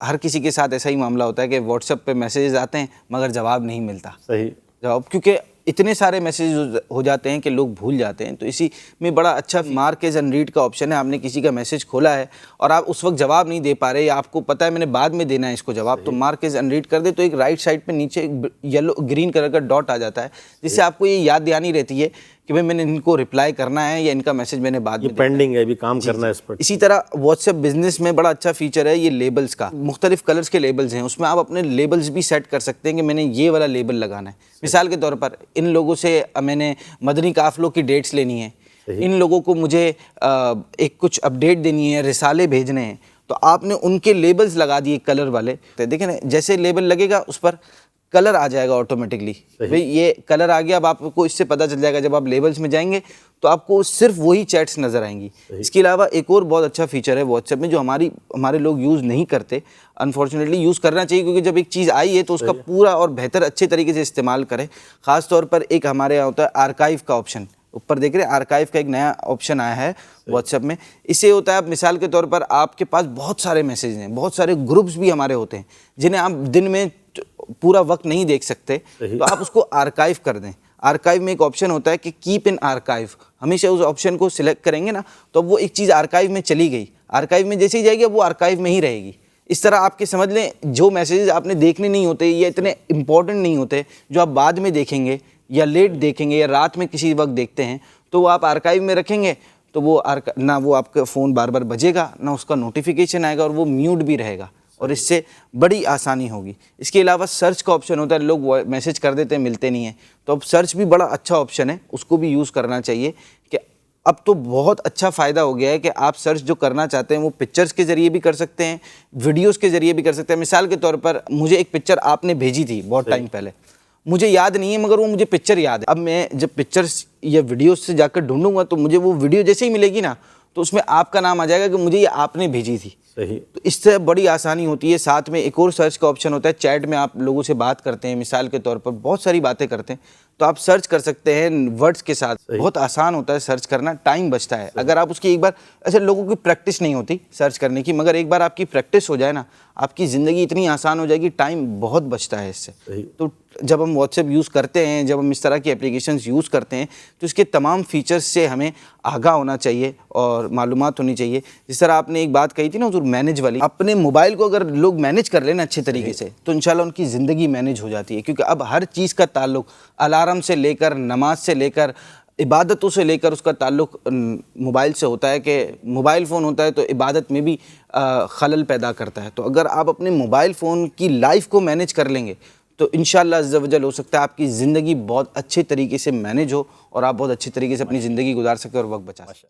ہر کسی کے ساتھ ایسا ہی معاملہ ہوتا ہے کہ واٹس ایپ پہ میسیجز آتے ہیں مگر جواب نہیں ملتا. صحیح جواب کیونکہ اتنے سارے میسیج ہو جاتے ہیں کہ لوگ بھول جاتے ہیں. تو اسی میں بڑا اچھا مارک ایز ان ریڈ کا آپشن ہے. آپ نے کسی کا میسیج کھولا ہے اور آپ اس وقت جواب نہیں دے پا رہے یا آپ کو پتہ ہے میں نے بعد میں دینا ہے اس کو جواب, تو مارک ایز ان ریڈ کر دے تو ایک رائٹ سائڈ پہ نیچے یلو گرین کلر کا ڈاٹ آ جاتا ہے, جس سے آپ کو یہ یاد دہانی رہتی ہے کہ بھئی میں نے ان کو رپلائی کرنا ہے یا ان کا میسیج میں نے بعد میں پینڈنگ ہے, ابھی کام کرنا ہے اس پر. اسی طرح واٹس ایپ بزنس میں بڑا اچھا فیچر ہے یہ لیبلز کا. مختلف کلرز کے لیبلز ہیں, اس میں آپ اپنے لیبلز بھی سیٹ کر سکتے ہیں کہ میں نے یہ والا لیبل لگانا ہے. مثال کے طور پر ان لوگوں سے میں نے مدنی قافلوں کی ڈیٹس لینی ہے, ان لوگوں کو مجھے ایک کچھ اپڈیٹ دینی ہے, رسالے بھیجنے ہیں, تو آپ نے ان کے لیبلز لگا دیے کلر والے. دیکھیں نا جیسے لیبل لگے گا اس پر کلر آ جائے گا آٹومیٹکلی, بھئی یہ کلر آ گیا. اب آپ کو اس سے پتہ چل جائے گا جب آپ لیبلز میں جائیں گے تو آپ کو صرف وہی چیٹس نظر آئیں گی. اس کے علاوہ ایک اور بہت اچھا فیچر ہے واٹس ایپ میں جو ہمارے لوگ یوز نہیں کرتے. انفارچونیٹلی یوز کرنا چاہیے کیونکہ جب ایک چیز آئی ہے تو اس کا پورا اور بہتر اچھے طریقے سے استعمال کریں. خاص طور پر ایک ہمارے یہاں ہوتا ہے آرکائیو کا آپشن, اوپر دیکھ رہے ہیں آرکائیو کا ایک نیا آپشن آیا ہے واٹس ایپ میں. اس سے ہوتا ہے مثال کے طور پر آپ کے پاس بہت سارے میسیج ہیں, بہت سارے گروپس بھی ہمارے ہوتے ہیں جنہیں آپ دن میں پورا وقت نہیں دیکھ سکتے, تو آپ اس کو آرکائیو کر دیں. آرکائیو میں ایک آپشن ہوتا ہے کہ کیپ ان آرکائیو, ہمیشہ اس آپشن کو سلیکٹ کریں گے نا تو وہ ایک چیز آرکائیو میں چلی گئی, آرکائیو میں جیسے ہی جائے گی وہ آرکائیو میں ہی رہے گی. اس طرح آپ کے سمجھ لیں جو میسیجز آپ نے دیکھنے نہیں ہوتے یا اتنے امپورٹنٹ نہیں ہوتے جو آپ بعد میں دیکھیں گے یا لیٹ دیکھیں گے یا رات میں کسی وقت دیکھتے ہیں, تو وہ آپ آرکائیو میں رکھیں گے تو وہ نہ وہ آپ کا فون بار بار بجے گا, نہ اس کا نوٹیفیکیشن آئے گا, اور وہ میوٹ بھی رہے گا, اور اس سے بڑی آسانی ہوگی. اس کے علاوہ سرچ کا آپشن ہوتا ہے, لوگ میسیج کر دیتے ہیں ملتے نہیں ہیں, تو اب سرچ بھی بڑا اچھا آپشن ہے, اس کو بھی یوز کرنا چاہیے. کہ اب تو بہت اچھا فائدہ ہو گیا ہے کہ آپ سرچ جو کرنا چاہتے ہیں وہ پکچرز کے ذریعے بھی کر سکتے ہیں, ویڈیوز کے ذریعے بھی کر سکتے ہیں. مثال کے طور پر مجھے ایک پکچر آپ نے بھیجی تھی بہت ٹائم پہلے, مجھے یاد نہیں ہے مگر وہ مجھے پکچر یاد ہے. اب میں جب پکچرز یا ویڈیوز سے جا کر ڈھونڈوں گا تو مجھے وہ ویڈیو جیسے ہی ملے گی نا تو اس میں آپ کا نام آ جائے گا کہ مجھے یہ آپ نے بھیجی تھی. تو اس سے بڑی آسانی ہوتی ہے. ساتھ میں ایک اور سرچ کا آپشن ہوتا ہے, چیٹ میں آپ لوگوں سے بات کرتے ہیں, مثال کے طور پر بہت ساری باتیں کرتے ہیں تو آپ سرچ کر سکتے ہیں ورڈز کے ساتھ. بہت آسان ہوتا ہے سرچ کرنا, ٹائم بچتا ہے. اگر آپ اس کی ایک بار, ایسے لوگوں کی پریکٹس نہیں ہوتی سرچ کرنے کی, مگر ایک بار آپ کی پریکٹس ہو جائے نا آپ کی زندگی اتنی آسان ہو جائے گی, ٹائم بہت بچتا ہے اس سے. تو جب ہم واٹس ایپ یوز کرتے ہیں, جب ہم اس طرح کی اپلیکیشنز یوز کرتے ہیں تو اس کے تمام فیچرز سے ہمیں آگاہ ہونا چاہیے اور معلومات ہونی چاہیے. جس طرح آپ نے ایک بات کہی تھی نا حضور مینیج والی, اپنے موبائل کو اگر لوگ مینیج کر لیں نا اچھے طریقے سے تو انشاءاللہ ان کی زندگی مینیج ہو جاتی ہے. کیونکہ اب ہر چیز کا تعلق الارم سے لے کر, نماز سے لے کر, عبادتوں سے لے کر اس کا تعلق موبائل سے ہوتا ہے. کہ موبائل فون ہوتا ہے تو عبادت میں بھی خلل پیدا کرتا ہے. تو اگر آپ اپنے موبائل فون کی لائف کو مینیج کر لیں گے تو انشاءاللہ عز و جل ہو سکتا ہے آپ کی زندگی بہت اچھے طریقے سے مینیج ہو اور آپ بہت اچھے طریقے سے اپنی زندگی گزار سکیں اور وقت بچا سکیں.